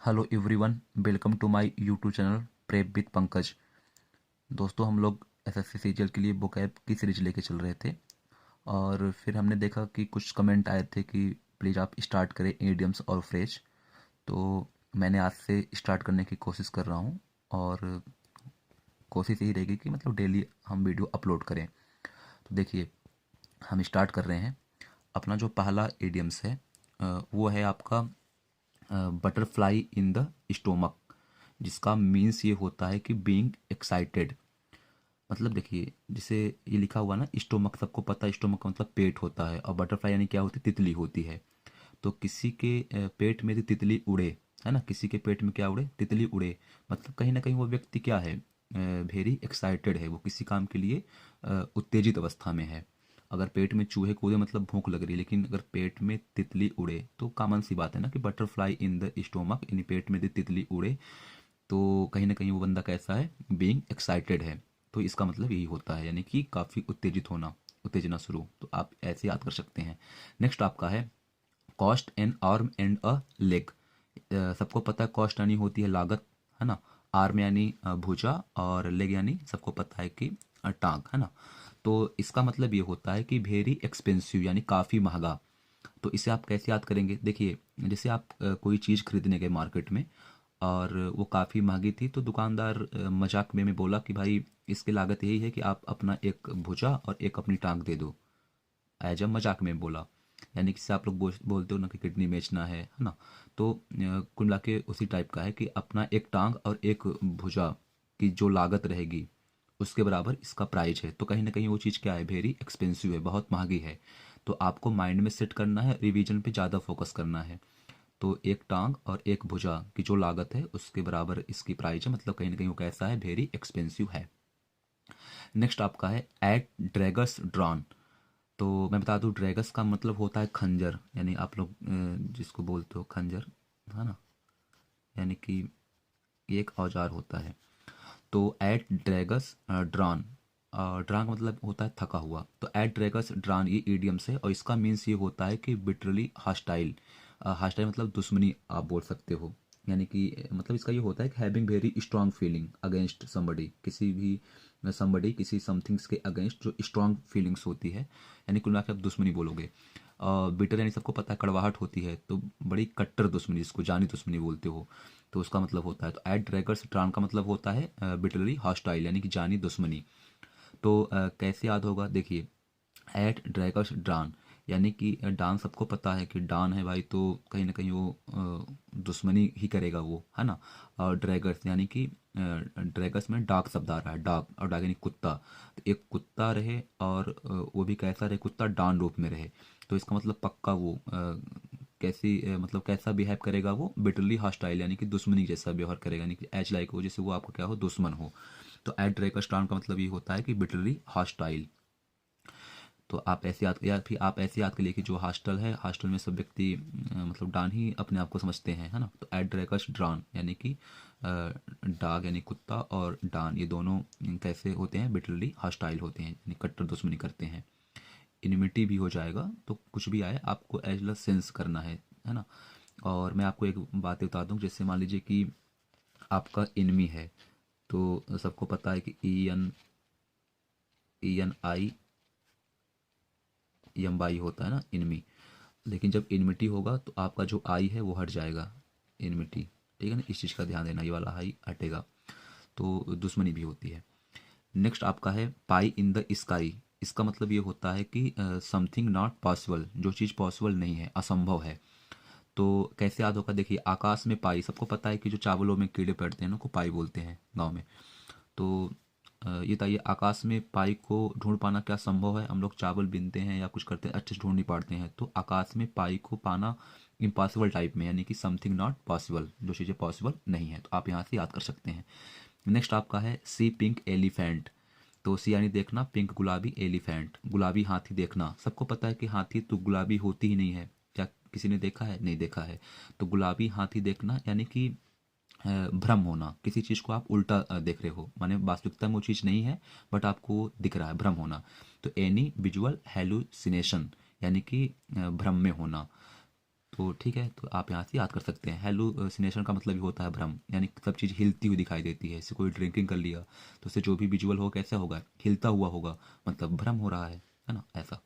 Hello everyone, welcome to my YouTube channel prep with Pankaj. दोस्तों, हम लोग एसएससी सीजीएल के लिए vocab की सीरीज लेके चल रहे थे और फिर हमने देखा कि कुछ कमेंट आए थे कि प्लीज़ आप स्टार्ट करें इडियम्स और फ्रेज। तो मैंने आज से स्टार्ट करने की कोशिश कर रहा हूँ और कोशिश यही रहेगी कि मतलब डेली हम वीडियो अपलोड करें। तो देखिए, हम स्टार्ट कर रहे हैं। अपना जो पहला इडियम्स है वो है आपका बटरफ्लाई इन द स्टोमक, जिसका मीन्स ये होता है कि बीइंग एक्साइटेड। मतलब देखिए, जिसे ये लिखा हुआ ना स्टोमक, सबको पता है स्टोमक का मतलब पेट होता है और बटरफ्लाई यानी क्या होती है, तितली होती है। तो किसी के पेट में यदि तितली उड़े, है ना, किसी के पेट में क्या उड़े, तितली उड़े, मतलब कहीं ना कहीं वो व्यक्ति क्या है, वेरी एक्साइटेड है, वो किसी काम के लिए उत्तेजित अवस्था में है। अगर पेट में चूहे कूदे मतलब भूख लग रही है, लेकिन अगर पेट में तितली उड़े तो कॉमन सी बात है ना कि बटरफ्लाई इन द स्टोमक, यानी पेट में यदि तितली उड़े तो कहीं ना कहीं वो बंदा कैसा है, बीइंग एक्साइटेड है। तो इसका मतलब यही होता है, यानी कि काफ़ी उत्तेजित होना, उत्तेजना शुरू। तो आप ऐसे याद कर सकते हैं। नेक्स्ट आपका है cost N arm and a leg. सबको पता है कॉस्ट यानी होती है लागत, है ना। आर्म यानी भुजा और लेग यानी सबको पता है कि टांग, है ना। तो इसका मतलब ये होता है कि वेरी एक्सपेंसिव यानी काफ़ी महंगा। तो इसे आप कैसे याद करेंगे, देखिए, जैसे आप कोई चीज़ खरीदने गए मार्केट में और वो काफ़ी महंगी थी, तो दुकानदार मजाक में बोला कि भाई इसकी लागत यही है कि आप अपना एक भुजा और एक अपनी टांग दे दो। एज अ मजाक में बोला, यानी कि जैसे आप लोग बोलते हो ना कि किडनी बेचना है ना। तो कुल मिला के उसी टाइप का है कि अपना एक टांग और एक भुजा की जो लागत रहेगी उसके बराबर इसका प्राइस है। तो कहीं ना कहीं वो चीज़ क्या है, वेरी एक्सपेंसिव है, बहुत महंगी है। तो आपको माइंड में सेट करना है, रिवीजन पे ज़्यादा फोकस करना है। तो एक टांग और एक भुजा की जो लागत है उसके बराबर इसकी प्राइस है, मतलब कहीं ना कहीं वो कैसा है, वेरी एक्सपेंसिव है। नेक्स्ट आपका है एट ड्रैगस ड्रॉन। तो मैं बता दूं, ड्रैगस का मतलब होता है खंजर, यानी आप लोग जिसको बोलते हो खंजर, है ना, यानी कि ये एक औजार होता है। तो एट ड्रैगस ड्रान, ड्रान का मतलब होता है थका हुआ। तो एट ड्रैगस ड्रान ये ईडियम्स है और इसका मीन्स ये होता है कि बिटरली हॉस्टाइल। हॉस्टाइल मतलब दुश्मनी आप बोल सकते हो। यानी कि मतलब इसका ये होता है कि having very strong feeling against somebody, किसी भी समबडी, किसी समथिंग्स के अगेंस्ट जो स्ट्रांग फीलिंग्स होती है, यानी कुल मिलाकर आप दुश्मनी बोलोगे। बिटर यानी सबको पता है कड़वाहट होती है, तो बड़ी कट्टर दुश्मनी, जिसको जानी दुश्मनी बोलते हो, तो उसका मतलब होता है। तो एट ड्रैगर्स ड्रान का मतलब होता है बिटरली हॉस्टाइल, यानी कि जानी दुश्मनी। तो कैसे याद होगा, देखिए, एट ड्रैगर्स ड्रान, यानी कि डान सबको पता है कि डान है भाई, तो कहीं ना कहीं वो दुश्मनी ही करेगा वो, है ना। और ड्रैगर्स यानी कि ड्रैगर्स में डाक शब्द आ रहा है, डाक, और डाक यानी कुत्ता। तो एक कुत्ता रहे और वो भी कैसा रहे, कुत्ता डान रूप में रहे। तो इसका मतलब पक्का वो कैसी मतलब कैसा बिहेव करेगा, वो बिटरली हॉस्टाइल, यानी कि दुश्मनी जैसा व्यवहार करेगा, यानी कि एज लाइक हो, जैसे वो आपको क्या हो, दुश्मन हो। तो एट ड्रैगर्स डान का मतलब ये होता है कि बिटरली हॉस्टाइल। तो आप ऐसे याद, या फिर आप ऐसे याद करिए कि जो हॉस्टल है, हॉस्टल में सब व्यक्ति मतलब डान ही अपने आप को समझते हैं, है ना। तो एट ड्रैगस ड्रान यानी कि डाग यानी कुत्ता और डान ये दोनों कैसे होते हैं, बिटरली हॉस्टाइल होते हैं, यानी कट्टर दुश्मनी करते हैं। इनिमिटी भी हो जाएगा, तो कुछ भी आए आपको एज सेंस करना है ना। और मैं आपको एक बात बता दूं, जैसे मान लीजिए कि आपका इनमी है, तो सबको पता है कि ई एन आई यमबाई होता है ना, इनमी। लेकिन जब इनमिटी होगा तो आपका जो आई है वो हट जाएगा, इनमिटी, ठीक है ना। इस चीज़ का ध्यान देना, ये वाला आई हटेगा, तो दुश्मनी भी होती है। नेक्स्ट आपका है पाई इन द स्काई। इसका मतलब ये होता है कि समथिंग नॉट पॉसिबल, जो चीज़ पॉसिबल नहीं है, असंभव है। तो कैसे याद होगा, देखिए, आकाश में पाई, सबको पता है कि जो चावलों में कीड़े पड़ते हैं ना, को पाई बोलते हैं गाँव में। तो ये बताइए, आकाश में पाई को ढूंढ पाना क्या संभव है, हम लोग चावल बीनते हैं या कुछ करते हैं, अच्छे से ढूंढ नहीं पाते हैं, तो आकाश में पाई को पाना इम्पॉसिबल टाइप में, यानी कि समथिंग नॉट पॉसिबल, जो चीज़ें पॉसिबल नहीं है। तो आप यहाँ से याद कर सकते हैं। नेक्स्ट आपका है सी पिंक एलिफेंट। तो सी यानी देखना, पिंक गुलाबी, एलिफेंट गुलाबी, हाथी देखना। सबको पता है कि हाथी तो गुलाबी होती ही नहीं है, क्या किसी ने देखा है, नहीं देखा है। तो गुलाबी हाथी देखना यानी कि भ्रम होना, किसी चीज़ को आप उल्टा देख रहे हो, माने वास्तविकता में वो चीज़ नहीं है बट आपको दिख रहा है, भ्रम होना। तो एनी विजुअल हेलुसिनेशन, यानी कि भ्रम में होना। तो ठीक है, तो आप यहाँ से याद कर सकते हैं। हेलुसिनेशन का मतलब ही होता है भ्रम, यानी सब चीज़ हिलती हुई दिखाई देती है। जैसे कोई ड्रिंकिंग कर लिया तो उससे जो भी विजुअल हो कैसा होगा, हिलता हुआ होगा, मतलब भ्रम हो रहा है ना, ऐसा।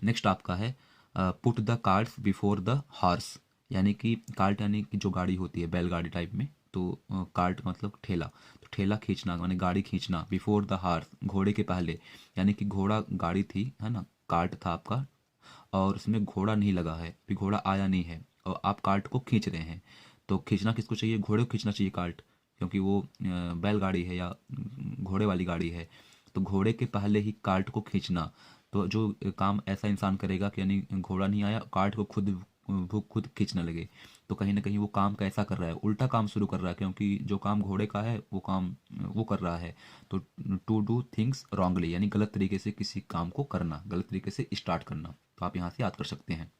नेक्स्ट आपका है put the carts before the horse, यानी कि कार्ट यानी कि जो गाड़ी होती है बैलगाड़ी टाइप में, तो कार्ट मतलब ठेला, तो ठेला खींचना माने गाड़ी खींचना, बिफोर द हॉर्स घोड़े के पहले, यानी कि घोड़ा गाड़ी थी है ना, कार्ट था आपका, और उसमें घोड़ा नहीं लगा है, अभी घोड़ा आया नहीं है, और आप कार्ट को खींच रहे हैं। तो खींचना किसको चाहिए, घोड़े को खींचना चाहिए कार्ट, क्योंकि वो बैलगाड़ी है या घोड़े वाली गाड़ी है। तो घोड़े के पहले ही कार्ट को खींचना, तो जो काम ऐसा इंसान करेगा कि यानी घोड़ा नहीं आया, कार्ट को खुद वो खुद खींचने लगे, तो कहीं ना कहीं वो काम कैसा कर रहा है, उल्टा काम शुरू कर रहा है, क्योंकि जो काम घोड़े का है वो काम वो कर रहा है। तो टू डू थिंग्स रॉन्गली, यानी गलत तरीके से किसी काम को करना, गलत तरीके से स्टार्ट करना, तो आप यहाँ से याद कर सकते हैं।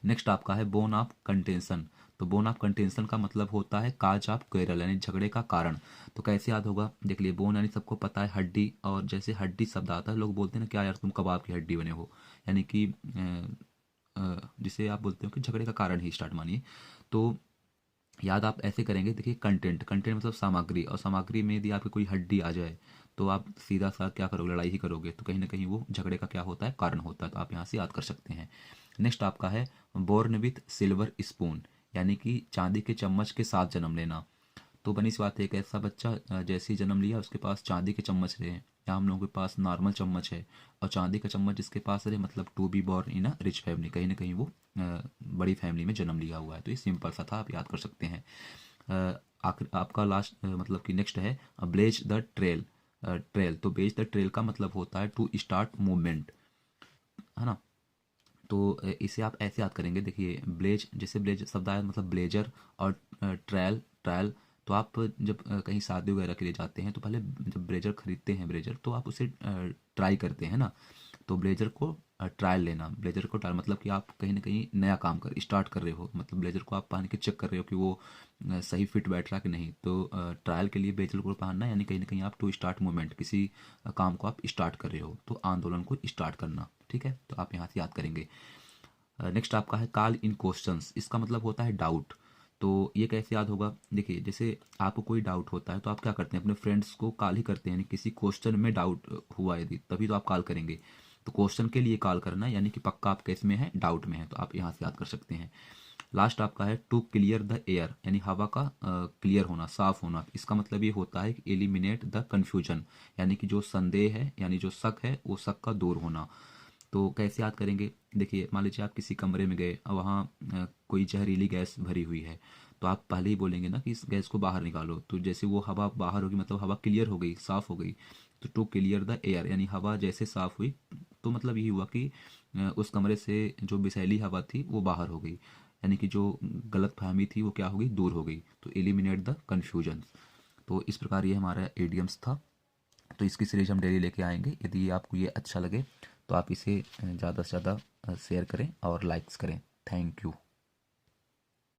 नेक्स्ट आपका है बोन ऑफ कंटेंशन। तो बोन ऑफ कंटेंशन का मतलब होता है काज ऑफ क्वेरल, यानी झगड़े का कारण। तो कैसे याद होगा, देख लिए बोन यानी सबको पता है हड्डी, और जैसे हड्डी शब्द आता है लोग बोलते हैं ना क्या यार तुम कबाब की हड्डी बने हो, यानी कि जिसे आप बोलते हो कि झगड़े का कारण ही स्टार्ट मानिए। तो याद आप ऐसे करेंगे, देखिए कंटेंट, कंटेंट मतलब सामग्री, और सामग्री में यदि आपकी कोई हड्डी आ जाए तो आप सीधा सा क्या करोगे, लड़ाई ही करोगे, तो कहीं ना कहीं वो झगड़े का क्या होता है, कारण होता है, तो आप यहाँ से याद कर सकते हैं। नेक्स्ट आपका है बोर्न विथ सिल्वर स्पून, यानी कि चांदी के चम्मच के साथ जन्म लेना। तो बनी सी बात है, एक ऐसा बच्चा जैसे ही जन्म लिया उसके पास चांदी के चम्मच रहे, या हम लोगों के पास नॉर्मल चम्मच है, और चांदी का चम्मच जिसके पास रहे, मतलब to be born in a rich family, कहीं ना कहीं वो बड़ी फैमिली में जन्म लिया हुआ है। तो ये सिंपल सा था, आप याद कर सकते हैं। आखिर आपका लास्ट मतलब कि नेक्स्ट है ब्लेज द ट्रेल। ट्रेल, तो बेज द ट्रेल का मतलब होता है टू स्टार्ट मूवमेंट, है ना। तो इसे आप ऐसे याद करेंगे, देखिए ब्लेज, जैसे ब्लेज शब्द आया मतलब ब्लेजर, और ट्रायल ट्रायल, तो आप जब कहीं शादी वगैरह के लिए जाते हैं तो पहले जब ब्लेजर खरीदते हैं ब्लेजर, तो आप उसे ट्राई करते हैं ना, तो ब्लेजर को ट्रायल लेना, ब्लेजर को ट्रायल मतलब कि आप कहीं ना कहीं नया काम कर स्टार्ट कर रहे हो, मतलब ब्लेजर को आप पहन के चेक कर रहे हो कि वो सही फिट बैठ रहा कि नहीं, तो ट्रायल के लिए ब्लेजर को पहनना, यानी कहीं ना कहीं आप टू स्टार्ट मूवमेंट, किसी काम को आप स्टार्ट कर रहे हो, तो आंदोलन को स्टार्ट करना, ठीक है, तो आप यहाँ से याद करेंगे। नेक्स्ट आपका है कॉल इन क्वेश्चंस, इसका मतलब होता है डाउट। तो ये कैसे याद होगा, देखिए जैसे आपको कोई डाउट होता है तो आप क्या करते हैं, अपने फ्रेंड्स को कॉल ही करते हैं, यानी किसी क्वेश्चन में डाउट हुआ यदि, तभी तो आप कॉल करेंगे। तो क्वेश्चन के लिए कॉल करना, यानी कि पक्का आप केस में है, डाउट में है, तो आप यहाँ से याद कर सकते हैं। लास्ट आपका है टू क्लियर द एयर, यानी हवा का क्लियर होना, साफ होना, इसका मतलब ये होता है कि एलिमिनेट द कन्फ्यूजन, यानी कि जो संदेह है, यानी जो शक है, वो शक का दूर होना। तो कैसे याद करेंगे, देखिए मान लीजिए आप किसी कमरे में गए और वहाँ कोई जहरीली गैस भरी हुई है, तो आप पहले ही बोलेंगे ना कि इस गैस को बाहर निकालो, तो जैसे वो हवा बाहर होगी मतलब हवा क्लियर हो गई, साफ हो गई। तो टू क्लियर द एयर, यानी हवा जैसे साफ हुई, तो मतलब यही हुआ कि उस कमरे से जो विषैली हवा थी वो बाहर हो गई, यानी कि जो गलत फहमी थी वो क्या हो गई, दूर हो गई, तो एलिमिनेट द कन्फ्यूजन। तो इस प्रकार ये हमारा एडियम्स था। तो इसकी सीरीज हम डेली लेके आएंगे। यदि आपको ये अच्छा लगे तो आप इसे ज़्यादा से ज़्यादा शेयर करें और लाइक्स करें। Thank you.